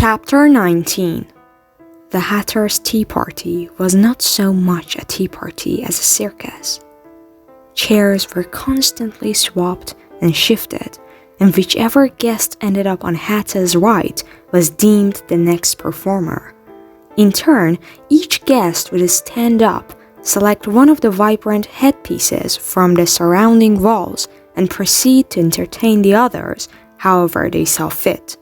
Chapter 19. The Hatter's Tea Party was not so much a tea party as a circus. Chairs were constantly swapped and shifted, and whichever guest ended up on Hatter's right was deemed the next performer. In turn, each guest would stand up, select one of the vibrant headpieces from the surrounding walls, and proceed to entertain the others however they saw fit.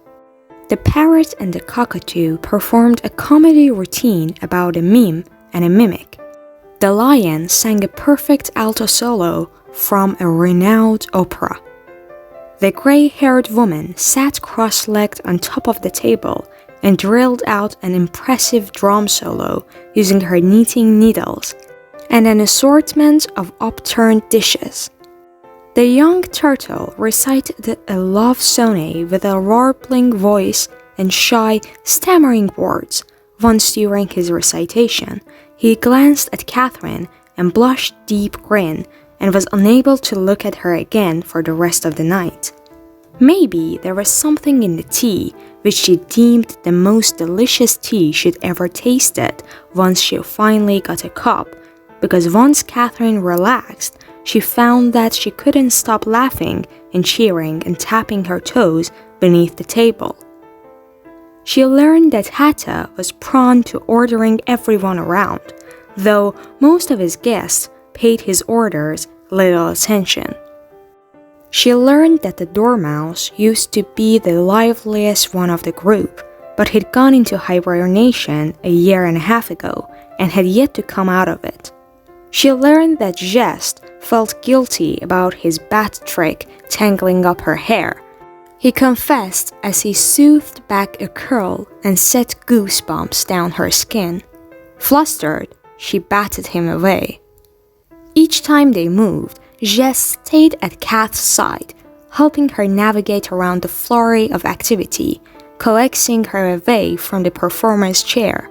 The parrot and the cockatoo performed a comedy routine about a mime and a mimic. The lion sang a perfect alto solo from a renowned opera. The gray-haired woman sat cross-legged on top of the table and drilled out an impressive drum solo using her knitting needles and an assortment of upturned dishes. The young turtle recited a love sonnet with a warbling voice and shy, stammering words. Once during his recitation, he glanced at Catherine and blushed a deep grin and was unable to look at her again for the rest of the night. Maybe there was something in the tea which she deemed the most delicious tea she'd ever tasted once she finally got a cup, because once Catherine relaxed, she found that she couldn't stop laughing and cheering and tapping her toes beneath the table. She learned that Hatta was prone to ordering everyone around, though most of his guests paid his orders little attention. She learned that the dormouse used to be the liveliest one of the group, but he'd gone into hibernation a year and a half ago and had yet to come out of it. She learned that Jest felt guilty about his bat trick tangling up her hair. He confessed as he soothed back a curl and set goosebumps down her skin. Flustered, she batted him away. Each time they moved, Jest stayed at Kath's side, helping her navigate around the flurry of activity, coaxing her away from the performer's chair.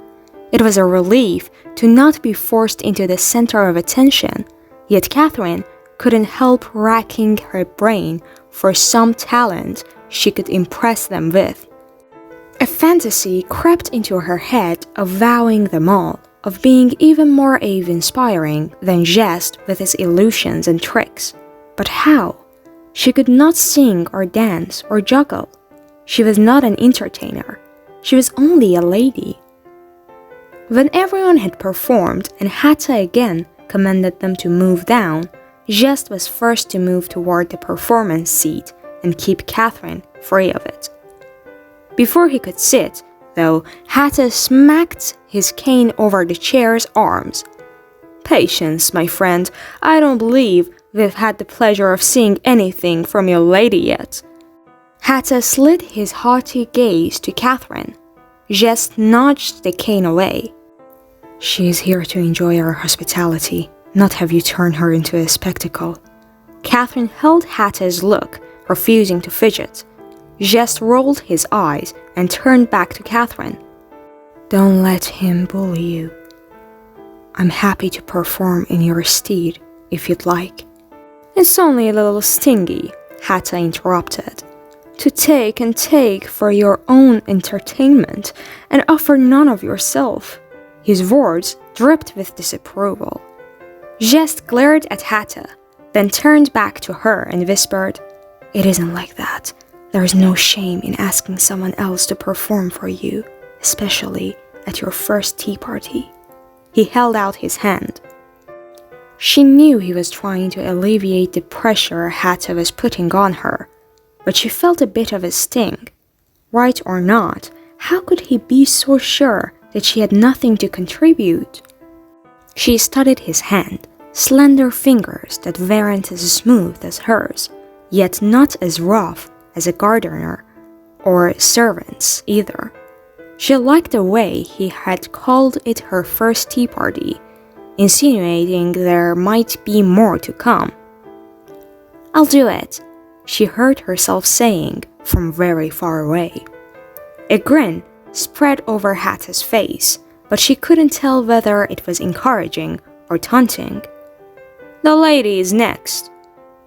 It was a relief to not be forced into the center of attention, yet Catherine couldn't help racking her brain for some talent she could impress them with. A fantasy crept into her head of wowing them all, of being even more awe-inspiring than Jest with his illusions and tricks. But how? She could not sing or dance or juggle. She was not an entertainer. She was only a lady. When everyone had performed and Hatta again commanded them to move down, Jest was first to move toward the performance seat and keep Catherine free of it. Before he could sit, though, Hatta smacked his cane over the chair's arms. "Patience, my friend. I don't believe we've had the pleasure of seeing anything from your lady yet." Hatta slid his haughty gaze to Catherine. Jest nudged the cane away. "She is here to enjoy our hospitality, not have you turn her into a spectacle." Catherine held Hatta's look, refusing to fidget. Jest rolled his eyes and turned back to Catherine. "Don't let him bully you. I'm happy to perform in your stead, if you'd like." "It's only a little stingy," Hatta interrupted. "To take and take for your own entertainment and offer none of yourself." His words dripped with disapproval. Jest glared at Hatta, then turned back to her and whispered, "It isn't like that. There is no shame in asking someone else to perform for you, especially at your first tea party." He held out his hand. She knew he was trying to alleviate the pressure Hatta was putting on her, but she felt a bit of a sting. Right or not, how could he be so sure that she had nothing to contribute? She studied his hand, slender fingers that weren't as smooth as hers, yet not as rough as a gardener or servant's either. She liked the way he had called it her first tea party, insinuating there might be more to come. "I'll do it," she heard herself saying from very far away. A grin spread over Hatta's face, but she couldn't tell whether it was encouraging or taunting. "The lady is next,"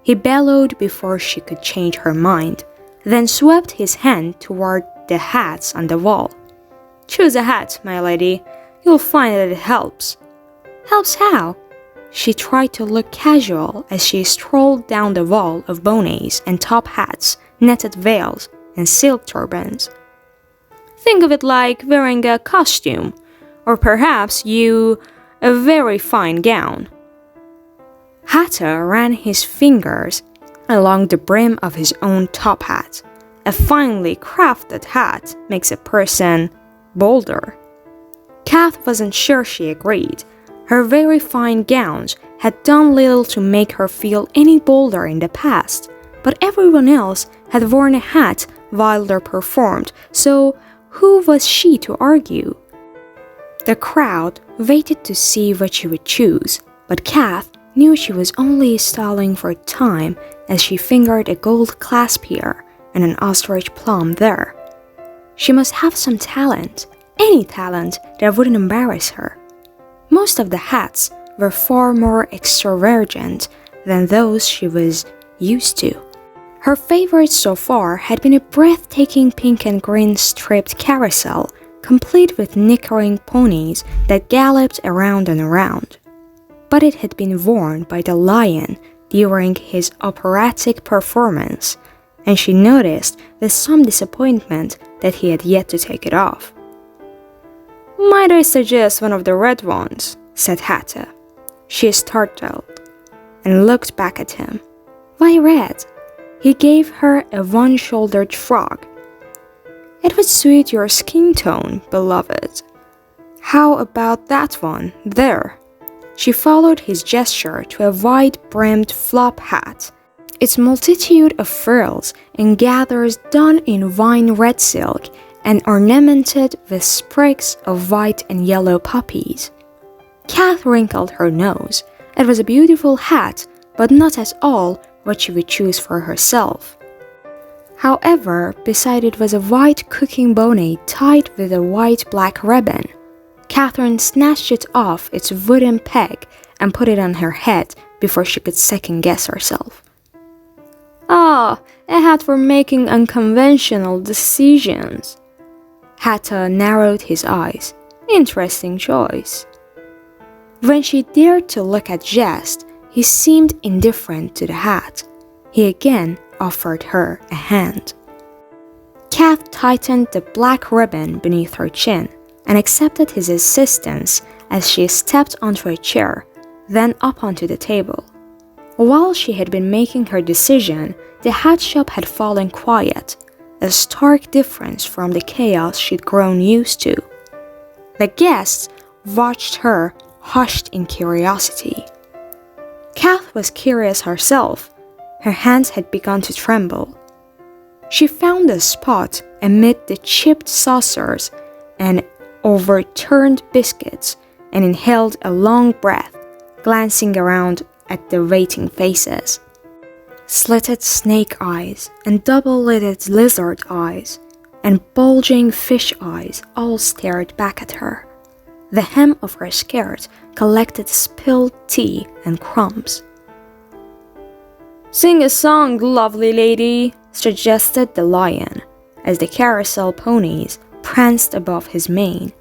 he bellowed before she could change her mind, then swept his hand toward the hats on the wall. "Choose a hat, my lady. You'll find that it helps." "Helps how?" She tried to look casual as she strolled down the wall of bonnets and top hats, netted veils, and silk turbans. "Think of it like wearing a costume, or perhaps a very fine gown." Hatter ran his fingers along the brim of his own top hat. A finely crafted hat makes a person bolder. Kath wasn't sure she agreed. Her very fine gowns had done little to make her feel any bolder in the past, but everyone else had worn a hat while they performed, so who was she to argue? The crowd waited to see what she would choose, but Kath knew she was only stalling for time as she fingered a gold clasp here and an ostrich plum there. She must have some talent, any talent that wouldn't embarrass her. Most of the hats were far more extravagant than those she was used to. Her favorite so far had been a breathtaking pink and green striped carousel, complete with nickering ponies that galloped around and around. But it had been worn by the lion during his operatic performance, and she noticed with some disappointment that he had yet to take it off. "Might I suggest one of the red ones?" said Hatta. She startled and looked back at him. "Why red?" He gave her a one-shouldered shrug. "It would suit your skin tone, beloved." "How about that one, there?" She followed his gesture to a wide-brimmed flop hat, its multitude of frills and gathers done in wine red silk and ornamented with sprigs of white and yellow poppies. Kath wrinkled her nose. It was a beautiful hat, but not at all what she would choose for herself. However, beside it was a white cooking bonnet tied with a white-black ribbon. Catherine snatched it off its wooden peg and put it on her head before she could second-guess herself. "Ah, a hat for making unconventional decisions." Hatta narrowed his eyes. "Interesting choice." When she dared to look at Jest, he seemed indifferent to the hat. He again offered her a hand. Kath tightened the black ribbon beneath her chin and accepted his assistance as she stepped onto a chair, then up onto the table. While she had been making her decision, the hat shop had fallen quiet, a stark difference from the chaos she'd grown used to. The guests watched her, hushed in curiosity. Kath was curious herself. Her hands had begun to tremble. She found a spot amid the chipped saucers and overturned biscuits and inhaled a long breath, glancing around at the waiting faces. Slitted snake eyes and double-lidded lizard eyes and bulging fish eyes all stared back at her. The hem of her skirt collected spilled tea and crumbs. "Sing a song, lovely lady," suggested the lion, as the carousel ponies pranced above his mane.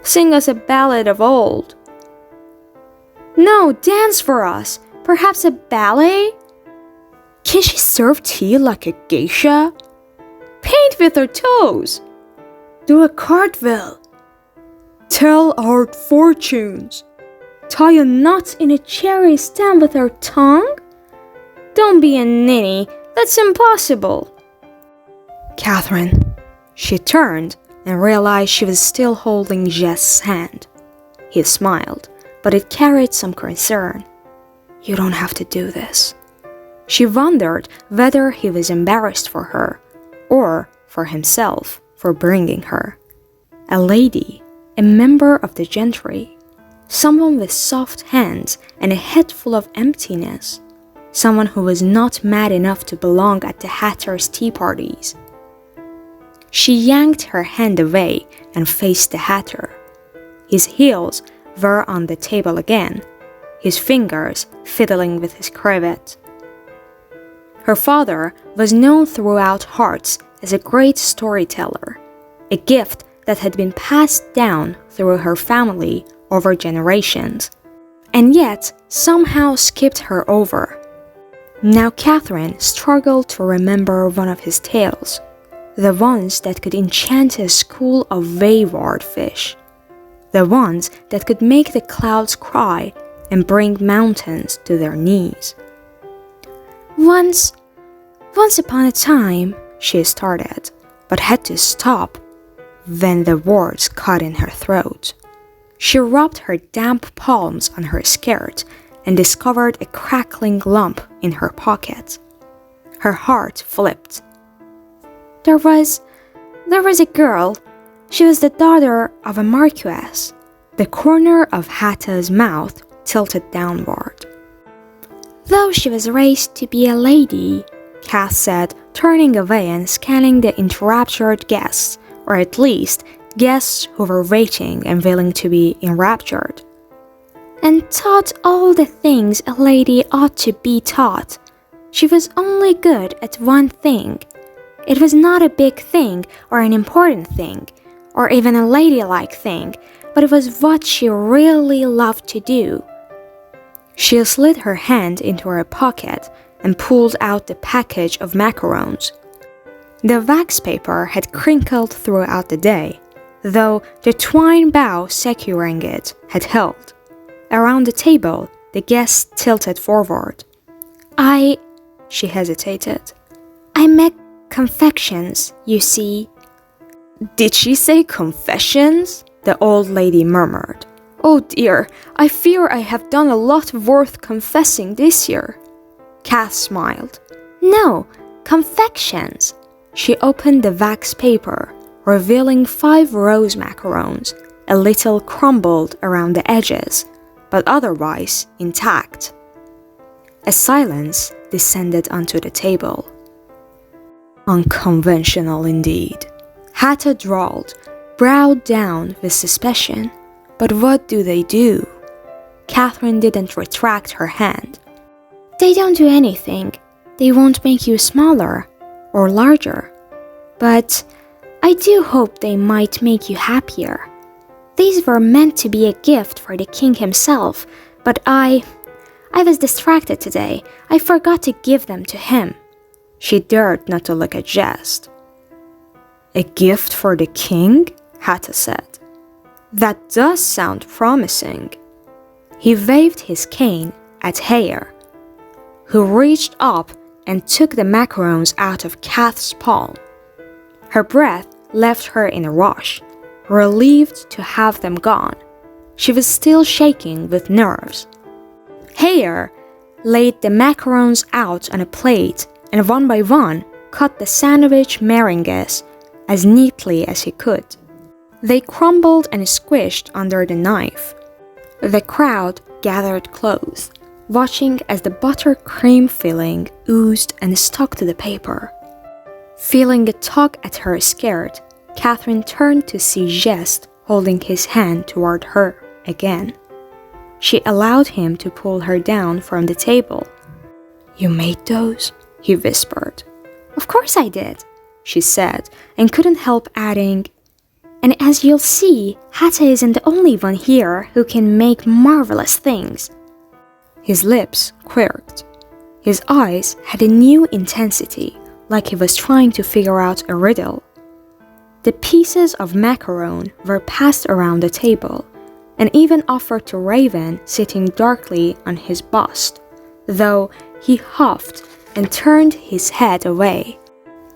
"Sing us a ballad of old." "No, dance for us. Perhaps a ballet?" "Can she serve tea like a geisha?" "Paint with her toes." "Do a cartwheel." "Tell our fortunes." "Tie a knot in a cherry stem with her tongue?" "Don't be a ninny. That's impossible." "Catherine." She turned and realized she was still holding Jess's hand. He smiled, but it carried some concern. "You don't have to do this." She wondered whether he was embarrassed for her, or for himself for bringing her. A lady, a member of the gentry, someone with soft hands and a head full of emptiness, someone who was not mad enough to belong at the Hatter's tea parties. She yanked her hand away and faced the Hatter. His heels were on the table again, his fingers fiddling with his cravat. Her father was known throughout Hearts as a great storyteller. a gift that had been passed down through her family over generations, and yet somehow skipped her over. Now Catherine struggled to remember one of his tales, the ones that could enchant a school of wayward fish, the ones that could make the clouds cry and bring mountains to their knees. Once upon a time, she started, but had to stop when the words caught in her throat. She rubbed her damp palms on her skirt and discovered a crackling lump in her pocket. Her heart flipped. There was a girl. She was the daughter of a marquess. The corner of Hatta's mouth tilted downward. Though she was raised to be a lady, Kath said, turning away and scanning the enraptured guests, or at least guests who were waiting and willing to be enraptured, and taught all the things a lady ought to be taught. She was only good at one thing. It was not a big thing or an important thing, or even a ladylike thing, but it was what she really loved to do. She slid her hand into her pocket and pulled out the package of macarons. The wax paper had crinkled throughout the day, though the twine bough securing it had held. Around the table, the guests tilted forward. She hesitated. I make confections, you see. Did she say confessions? The old lady murmured. Oh dear, I fear I have done a lot worth confessing this year. Kath smiled. No, confections. She opened the wax paper, revealing 5 rose macarons, a little crumbled around the edges, but otherwise intact. A silence descended onto the table. Unconventional indeed, Hatta drawled, brow down with suspicion. But what do they do? Catherine didn't retract her hand. They don't do anything. They won't make you smaller or larger. But I do hope they might make you happier. These were meant to be a gift for the king himself, but I was distracted today. I forgot to give them to him. She dared not to look at Jest. A gift for the king? Hatta said. That does sound promising. He waved his cane at Hare, who reached up and took the macarons out of Kath's palm. Her breath left her in a rush, relieved to have them gone. She was still shaking with nerves. Hare laid the macarons out on a plate and one by one cut the sandwich meringues as neatly as he could. They crumbled and squished under the knife. The crowd gathered close, watching as the buttercream filling oozed and stuck to the paper. Feeling a tug at her skirt, Catherine turned to see Jest holding his hand toward her again. She allowed him to pull her down from the table. You made those? He whispered. Of course I did, she said, and couldn't help adding, and as you'll see, Hatta isn't the only one here who can make marvelous things. His lips quirked. His eyes had a new intensity, like he was trying to figure out a riddle. The pieces of macaron were passed around the table, and even offered to Raven sitting darkly on his bust, though he huffed and turned his head away.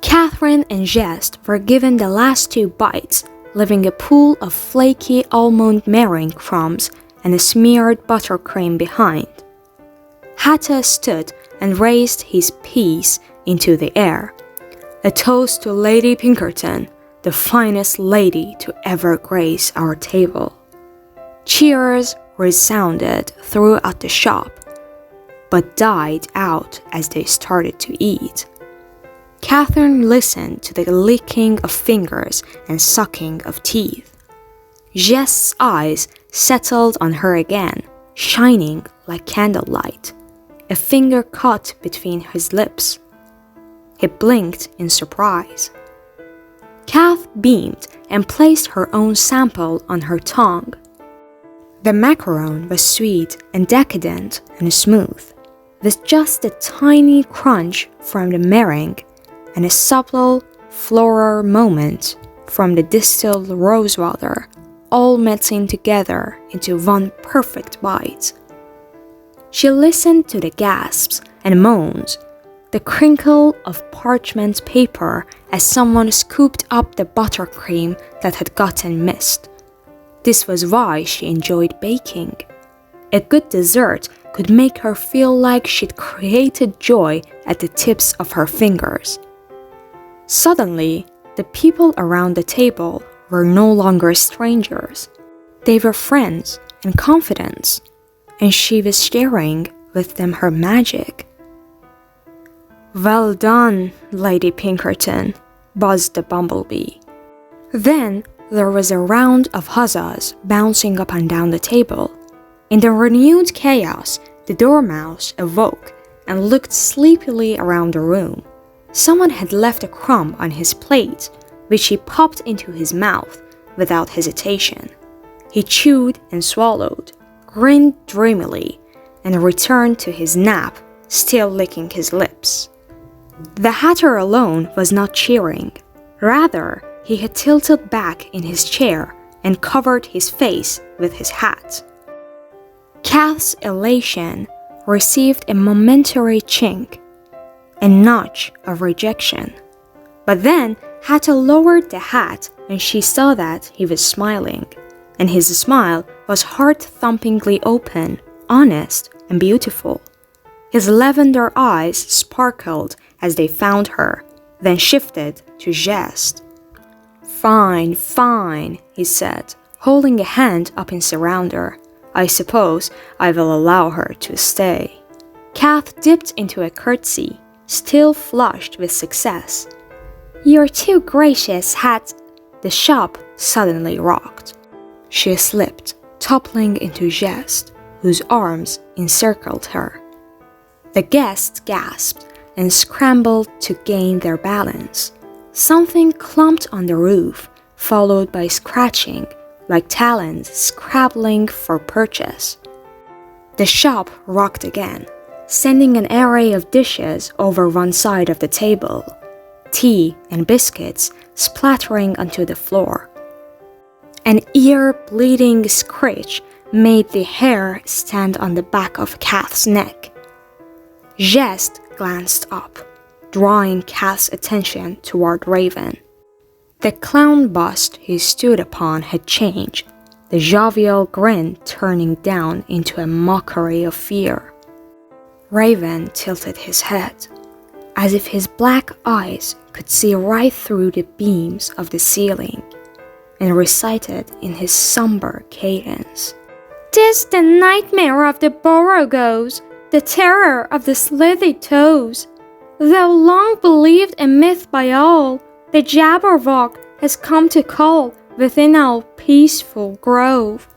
Catherine and Jest were given the last 2 bites, leaving a pool of flaky almond meringue crumbs and a smeared buttercream behind. Hatta stood and raised his piece into the air. A toast to Lady Pinkerton, the finest lady to ever grace our table. Cheers resounded throughout the shop, but died out as they started to eat. Catherine listened to the licking of fingers and sucking of teeth. Jest's eyes settled on her again, shining like candlelight. A finger caught between his lips. He blinked in surprise. Kath beamed and placed her own sample on her tongue. The macaron was sweet and decadent and smooth, with just a tiny crunch from the meringue and a subtle, floral moment from the distilled rosewater, all mixing together into one perfect bite. She listened to the gasps and moans, the crinkle of parchment paper as someone scooped up the buttercream that had gotten missed. This was why she enjoyed baking. A good dessert could make her feel like she'd created joy at the tips of her fingers. Suddenly, the people around the table were no longer strangers. They were friends and confidants, and she was sharing with them her magic. "Well done, Lady Pinkerton," buzzed the bumblebee. Then there was a round of huzzas bouncing up and down the table. In the renewed chaos, the dormouse awoke and looked sleepily around the room. Someone had left a crumb on his plate, which he popped into his mouth without hesitation. He chewed and swallowed, grinned dreamily, and returned to his nap, still licking his lips. The Hatter alone was not cheering. Rather, he had tilted back in his chair and covered his face with his hat. Kath's elation received a momentary chink, a notch of rejection. But then Hatter lowered the hat and she saw that he was smiling, and his smile was heart-thumpingly open, honest, and beautiful. His lavender eyes sparkled as they found her, then shifted to jest. "Fine, fine," he said, holding a hand up in surrender. "I suppose I will allow her to stay." Kath dipped into a curtsy, still flushed with success. "You're too gracious, Hat." The shop suddenly rocked. She slipped, toppling into Jest, whose arms encircled her. The guests gasped and scrambled to gain their balance. Something clumped on the roof, followed by scratching, like talons scrabbling for purchase. The shop rocked again, sending an array of dishes over one side of the table, tea and biscuits splattering onto the floor. An ear-bleeding screech made the hair stand on the back of Kath's neck. Jest glanced up, drawing Kath's attention toward Raven. The clown bust he stood upon had changed, the jovial grin turning down into a mockery of fear. Raven tilted his head, as if his black eyes could see right through the beams of the ceiling, and recited in his somber cadence. "'Tis the nightmare of the borogoghs, the terror of the slithy toes. Though long believed a myth by all, the Jabberwock has come to call within our peaceful grove."